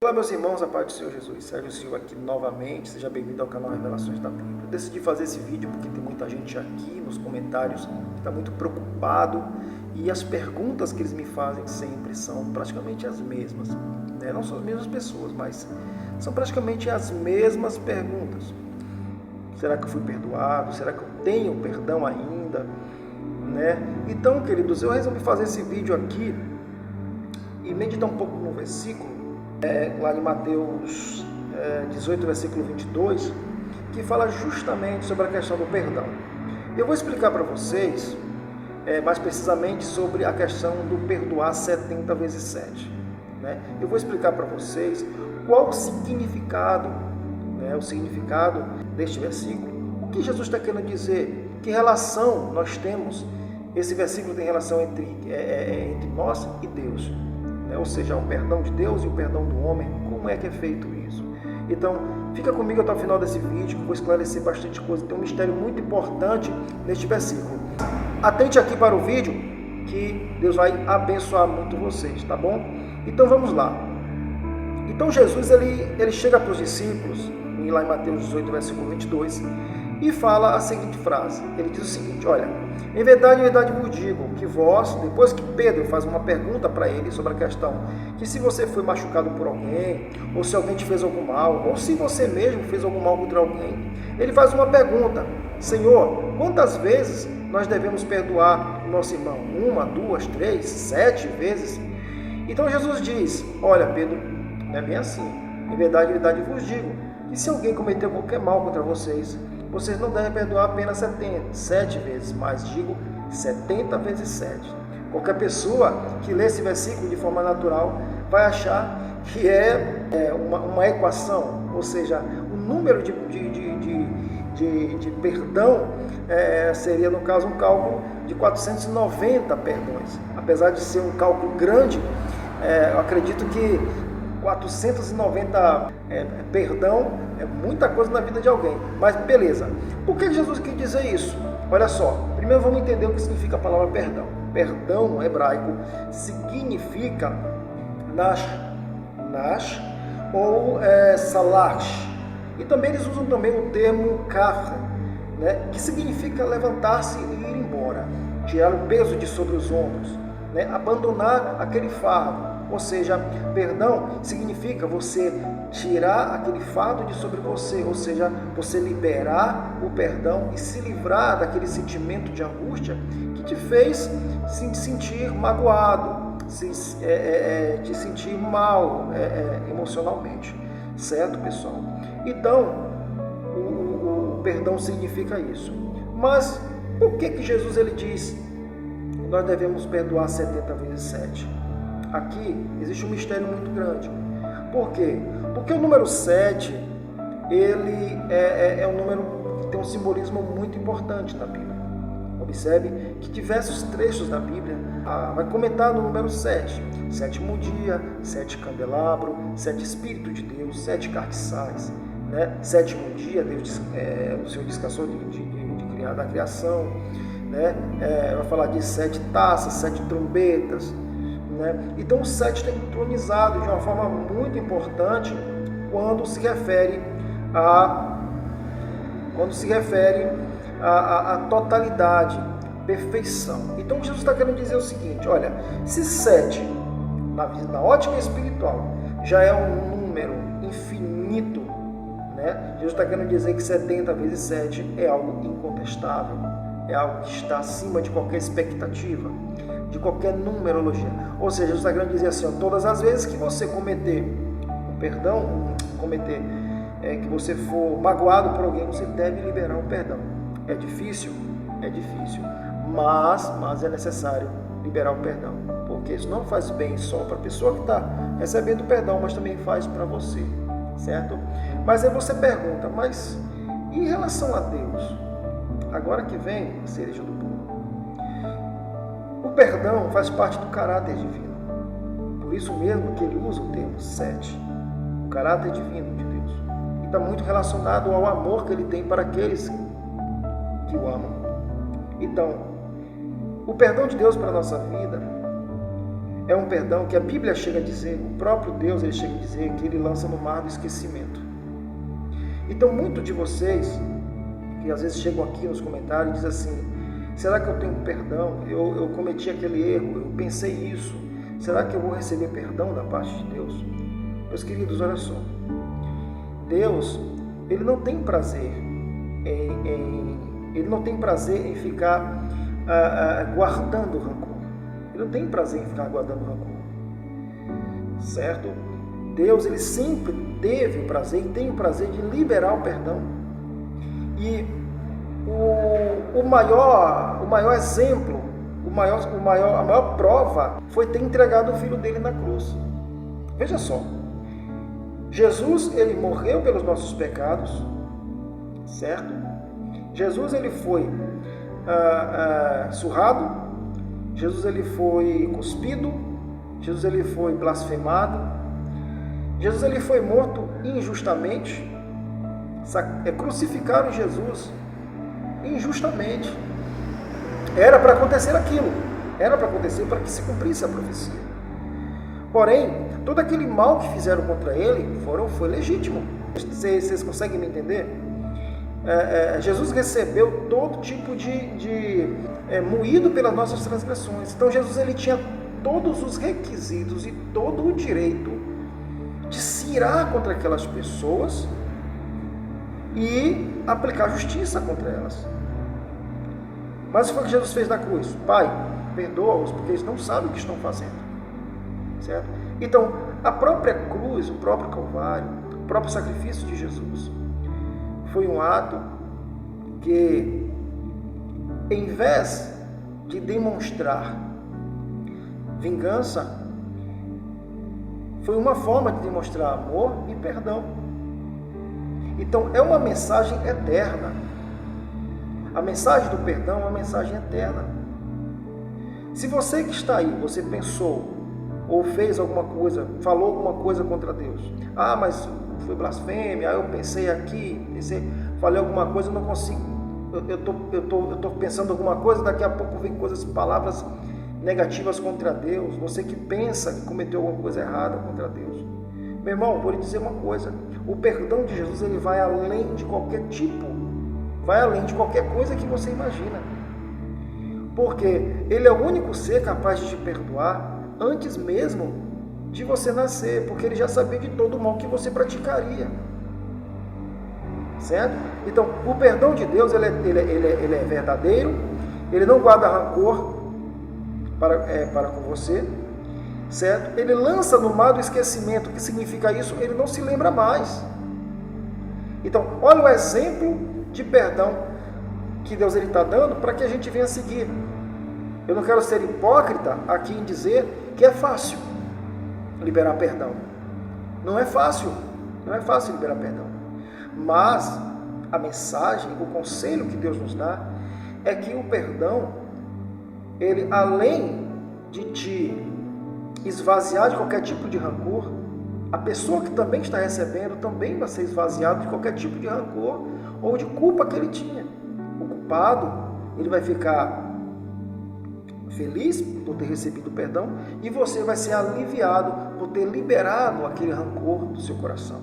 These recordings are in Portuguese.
Olá, meus irmãos, a paz do Senhor Jesus. Sérgio Silva aqui novamente. Seja bem-vindo ao canal Revelações da Bíblia. Eu decidi fazer esse vídeo porque tem muita gente aqui nos comentários que está muito preocupado e as perguntas que eles me fazem sempre são praticamente as mesmas. Não são as mesmas pessoas, mas são praticamente as mesmas perguntas. Será que eu fui perdoado? Será que eu tenho perdão ainda? Então, queridos, eu resolvi fazer esse vídeo aqui e meditar um pouco no versículo lá em Mateus 18, versículo 22, que fala justamente sobre a questão do perdão. Eu vou explicar para vocês mais precisamente sobre a questão do perdoar 70 vezes 7. Eu vou explicar para vocês qual o significado deste versículo, o que Jesus está querendo dizer, que relação nós temos. Esse versículo tem relação entre nós e Deus. Ou seja, o perdão de Deus e o perdão do homem, como é que é feito isso? Então, fica comigo até o final desse vídeo, que eu vou esclarecer bastante coisa. Tem um mistério muito importante neste versículo. Atente aqui para o vídeo, que Deus vai abençoar muito vocês, tá bom? Então, vamos lá. Então, Jesus, ele chega para os discípulos, lá em Mateus 18, versículo 22, e fala a seguinte frase. Ele diz o seguinte: olha, em verdade vos digo que vós, depois que Pedro faz uma pergunta para ele sobre a questão que se você foi machucado por alguém, ou se alguém te fez algum mal, ou se você mesmo fez algum mal contra alguém, ele faz uma pergunta: Senhor, quantas vezes nós devemos perdoar o nosso irmão? 1, 2, 3, 7 vezes? Então Jesus diz: olha, Pedro, não é bem assim. Em verdade vos digo que se alguém cometeu qualquer mal contra vocês não devem perdoar apenas 7 vezes, mas digo 70 vezes 7. Qualquer pessoa que lê esse versículo de forma natural vai achar que é uma equação, ou seja, o número de perdão seria, no caso, um cálculo de 490 perdões. Apesar de ser um cálculo grande, eu acredito que 490 perdão é muita coisa na vida de alguém. Mas beleza. Por que Jesus quis dizer isso? Olha só. Primeiro vamos entender o que significa a palavra perdão. Perdão no hebraico significa nash ou salash. E também eles usam também o termo kafra, que significa levantar-se e ir embora, tirar o peso de sobre os ombros, abandonar aquele fardo. Ou seja, perdão significa você tirar aquele fardo de sobre você, ou seja, você liberar o perdão e se livrar daquele sentimento de angústia que te fez se sentir magoado, te sentir mal emocionalmente, certo, pessoal? Então, o perdão significa isso. Mas por que Jesus ele diz que nós devemos perdoar 70 vezes 7? Aqui existe um mistério muito grande. Por quê? Porque o número 7, ele é um número que tem um simbolismo muito importante na Bíblia. Observe que diversos trechos da Bíblia vai comentar no número 7. 7º dia, 7 candelabro, 7 Espírito de Deus, 7 cartiçais. 7º dia, Deus, o Senhor descansou da criação. Vai falar de 7 taças, 7 trombetas. Então o 7 está entronizado de uma forma muito importante quando se refere à totalidade, perfeição. Então Jesus está querendo dizer o seguinte: olha, se 7 na ótica espiritual já é um número infinito, Jesus está querendo dizer que 70 vezes 7 é algo incontestável, é algo que está acima de qualquer expectativa, de qualquer numerologia. Ou seja, Jesus está querendo dizer assim: todas as vezes que você cometer um perdão, que você for magoado por alguém, você deve liberar um perdão. É difícil? É difícil. Mas é necessário liberar o perdão. Porque isso não faz bem só para a pessoa que está recebendo o perdão, mas também faz para você. Certo? Mas aí você pergunta: mas em relação a Deus? Agora que vem a cereja do bolo. O perdão faz parte do caráter divino. Por isso mesmo que ele usa o termo 7. O caráter divino de Deus. E está muito relacionado ao amor que ele tem para aqueles que o amam. Então, o perdão de Deus para a nossa vida é um perdão que a Bíblia chega a dizer, o próprio Deus ele chega a dizer que ele lança no mar do esquecimento. Então, muitos de vocês que às vezes chegam aqui nos comentários e dizem assim: será que eu tenho perdão? Eu cometi aquele erro, eu pensei isso. Será que eu vou receber perdão da parte de Deus? Meus queridos, olha só. Deus, ele não tem prazer em ficar guardando rancor. Ele não tem prazer em ficar guardando rancor. Certo? Deus, ele sempre teve o prazer e tem o prazer de liberar o perdão. E a maior exemplo, a maior prova foi ter entregado o filho dele na cruz. Veja só, Jesus, ele morreu pelos nossos pecados, certo? Jesus, ele foi surrado, Jesus, ele foi cuspido, Jesus, ele foi blasfemado, Jesus, ele foi morto injustamente, crucificaram Jesus injustamente. Era para acontecer aquilo, era para acontecer para que se cumprisse a profecia. Porém, todo aquele mal que fizeram contra ele foi legítimo. Vocês conseguem me entender? Jesus recebeu todo tipo de moído pelas nossas transgressões. Então Jesus, ele tinha todos os requisitos e todo o direito de se irar contra aquelas pessoas e aplicar justiça contra elas. Mas o que Jesus fez na cruz? Pai, perdoa-os, porque eles não sabem o que estão fazendo. Certo? Então, a própria cruz, o próprio Calvário, o próprio sacrifício de Jesus, foi um ato que, em vez de demonstrar vingança, foi uma forma de demonstrar amor e perdão. Então, é uma mensagem eterna. A mensagem do perdão é uma mensagem eterna. Se você que está aí, você pensou ou fez alguma coisa, falou alguma coisa contra Deus, mas foi blasfêmia, eu pensei aqui, falei alguma coisa, eu não consigo, eu tô pensando alguma coisa, daqui a pouco vem palavras negativas contra Deus, você que pensa que cometeu alguma coisa errada contra Deus. Meu irmão, vou lhe dizer uma coisa, o perdão de Jesus, ele vai além de qualquer vai além de qualquer coisa que você imagina. Porque ele é o único ser capaz de te perdoar antes mesmo de você nascer, porque ele já sabia de todo o mal que você praticaria. Certo? Então, o perdão de Deus, ele é verdadeiro, ele não guarda rancor para com você, certo? Ele lança no mar do esquecimento. O que significa isso? Ele não se lembra mais. Então, olha o exemplo de perdão que Deus está dando para que a gente venha seguir. Eu não quero ser hipócrita aqui em dizer que é fácil liberar perdão. Não é fácil liberar perdão. Mas a mensagem, o conselho que Deus nos dá é que o perdão, ele, além de te esvaziar de qualquer tipo de rancor, a pessoa que também está recebendo também vai ser esvaziada de qualquer tipo de rancor ou de culpa que ele tinha. O culpado, ele vai ficar feliz por ter recebido o perdão e você vai ser aliviado por ter liberado aquele rancor do seu coração.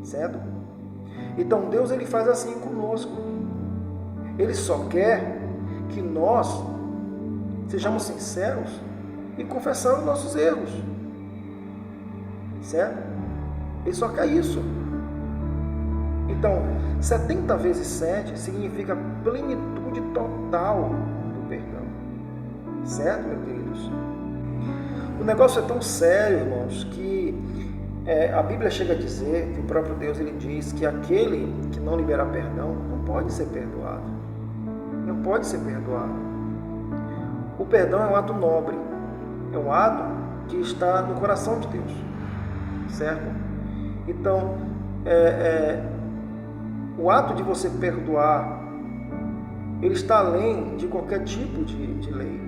Certo? Então Deus, ele faz assim conosco. Ele só quer que nós sejamos sinceros e confessar os nossos erros. Certo? Ele só quer isso. Então, 70 vezes 7 significa plenitude total do perdão. Certo, meus queridos? O negócio é tão sério, irmãos, que a Bíblia chega a dizer, que o próprio Deus, ele diz que aquele que não liberar perdão não pode ser perdoado. Não pode ser perdoado. O perdão é um ato nobre. É um ato que está no coração de Deus. Certo? Então, o ato de você perdoar, ele está além de qualquer tipo de lei.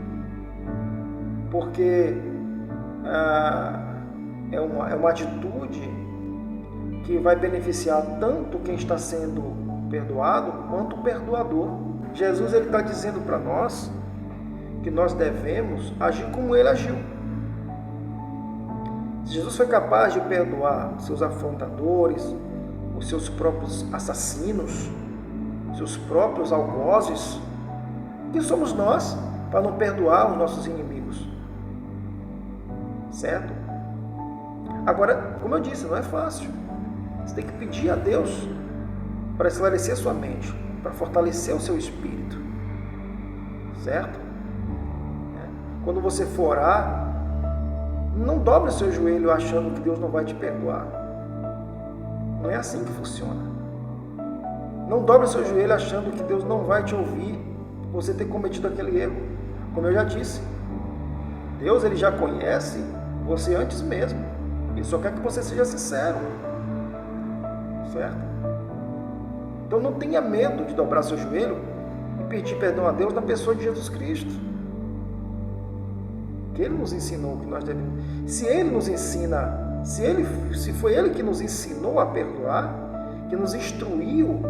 Porque é uma atitude que vai beneficiar tanto quem está sendo perdoado, quanto o perdoador. Jesus, ele está dizendo para nós que nós devemos agir como ele agiu. Se Jesus foi capaz de perdoar os seus afrontadores, os seus próprios assassinos, os seus próprios algozes, quem somos nós para não perdoar os nossos inimigos? Certo? Agora, como eu disse, não é fácil. Você tem que pedir a Deus para esclarecer sua mente, para fortalecer o seu espírito. Certo? Quando você for orar, não dobre o seu joelho achando que Deus não vai te perdoar. Não é assim que funciona. Não dobre o seu joelho achando que Deus não vai te ouvir por você ter cometido aquele erro. Como eu já disse, Deus ele já conhece você antes mesmo. Ele só quer que você seja sincero. Certo? Então não tenha medo de dobrar seu joelho e pedir perdão a Deus na pessoa de Jesus Cristo. Que Ele nos ensinou que nós devemos. Se Ele nos ensina, se foi Ele que nos ensinou a perdoar, que nos instruiu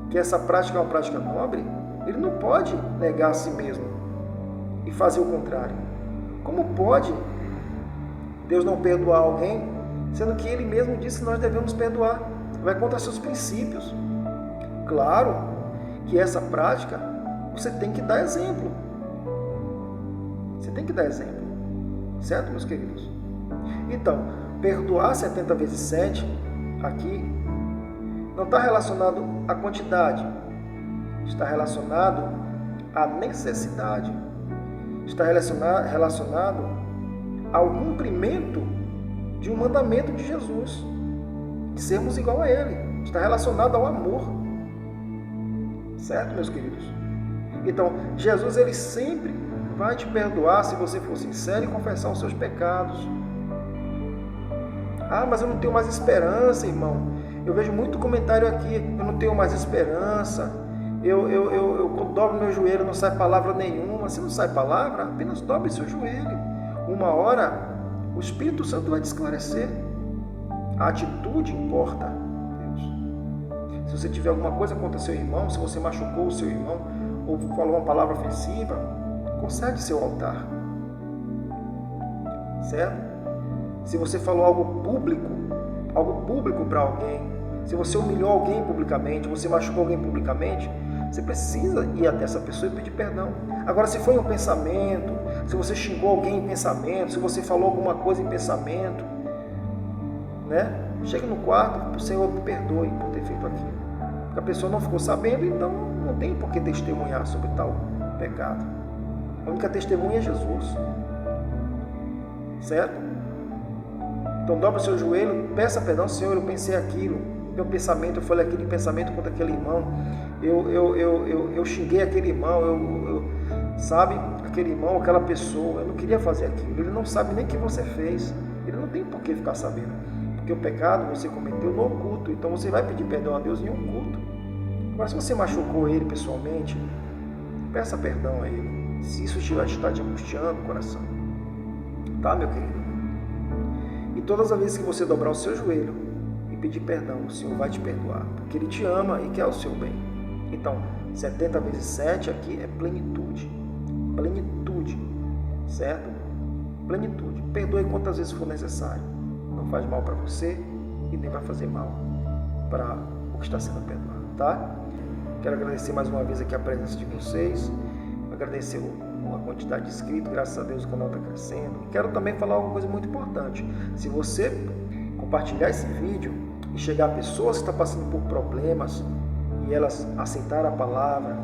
que essa prática é uma prática nobre, Ele não pode negar a si mesmo e fazer o contrário. Como pode Deus não perdoar alguém, sendo que Ele mesmo disse que nós devemos perdoar? Vai contra seus princípios. Claro que essa prática você tem que dar exemplo. Você tem que dar exemplo. Certo, meus queridos? Então, perdoar 70 vezes 7 aqui não está relacionado à quantidade. Está relacionado à necessidade. Está relacionado ao cumprimento de um mandamento de Jesus, de sermos igual a Ele. Está relacionado ao amor. Certo, meus queridos? Então, Jesus, Ele sempre vai te perdoar se você for sincero e confessar os seus pecados. Ah, mas eu não tenho mais esperança, irmão. Eu vejo muito comentário aqui, eu não tenho mais esperança. Eu dobro meu joelho, não sai palavra nenhuma. Se não sai palavra, apenas dobre seu joelho. Uma hora, o Espírito Santo vai te esclarecer. A atitude importa, Deus. Se você tiver alguma coisa contra seu irmão, se você machucou o seu irmão, ou falou uma palavra ofensiva, conserte seu altar. Certo? Se você falou algo público para alguém, se você humilhou alguém publicamente, você machucou alguém publicamente, você precisa ir até essa pessoa e pedir perdão. Agora, se foi em um pensamento, se você xingou alguém em pensamento, se você falou alguma coisa em pensamento, né? Chegue no quarto, o Senhor me perdoe por ter feito aquilo. Porque a pessoa não ficou sabendo, então não tem por que testemunhar sobre tal pecado. A única testemunha é Jesus. Certo? Então dobra o seu joelho, peça perdão. Senhor, eu pensei aquilo, meu pensamento, eu falei aquele pensamento contra aquele irmão, eu xinguei aquele irmão, sabe, aquele irmão, aquela pessoa, eu não queria fazer aquilo. Ele não sabe nem o que você fez, ele não tem por que ficar sabendo, porque o pecado você cometeu no oculto, então você vai pedir perdão a Deus em um culto. Agora, se você machucou ele pessoalmente, peça perdão a ele, se isso está te angustiando o coração. Tá, meu querido? E todas as vezes que você dobrar o seu joelho e pedir perdão, o Senhor vai te perdoar, porque Ele te ama e quer o seu bem. Então, 70 vezes 7 aqui é plenitude. Plenitude, certo? Plenitude. Perdoe quantas vezes for necessário. Não faz mal para você e nem vai fazer mal para o que está sendo perdoado, tá? Quero agradecer mais uma vez aqui a presença de vocês, agradecer a quantidade de inscritos, graças a Deus o canal está crescendo. E quero também falar uma coisa muito importante. Se você compartilhar esse vídeo e chegar a pessoas que estão passando por problemas e elas aceitaram a palavra,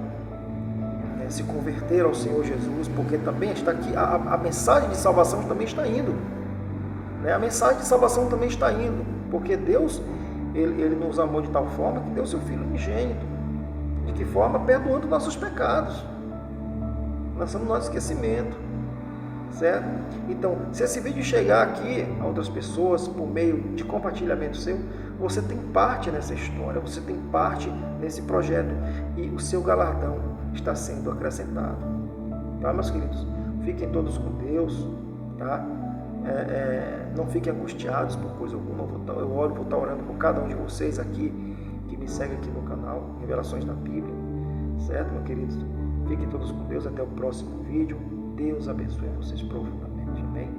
se converteram ao Senhor Jesus, porque também está aqui, a mensagem de salvação também está indo. A mensagem de salvação também está indo, porque Deus, Ele nos amou de tal forma que deu seu Filho unigênito. De que forma? Perdoando nossos pecados. Lançando nosso esquecimento, certo? Então, se esse vídeo chegar aqui a outras pessoas por meio de compartilhamento seu, você tem parte nessa história, você tem parte nesse projeto e o seu galardão está sendo acrescentado, tá, meus queridos? Fiquem todos com Deus, tá? Não fiquem angustiados por coisa alguma. Eu oro, vou estar orando por cada um de vocês aqui que me segue aqui no canal Revelações da Bíblia, certo, meus queridos? Fiquem todos com Deus, até o próximo vídeo. Deus abençoe vocês profundamente. Amém?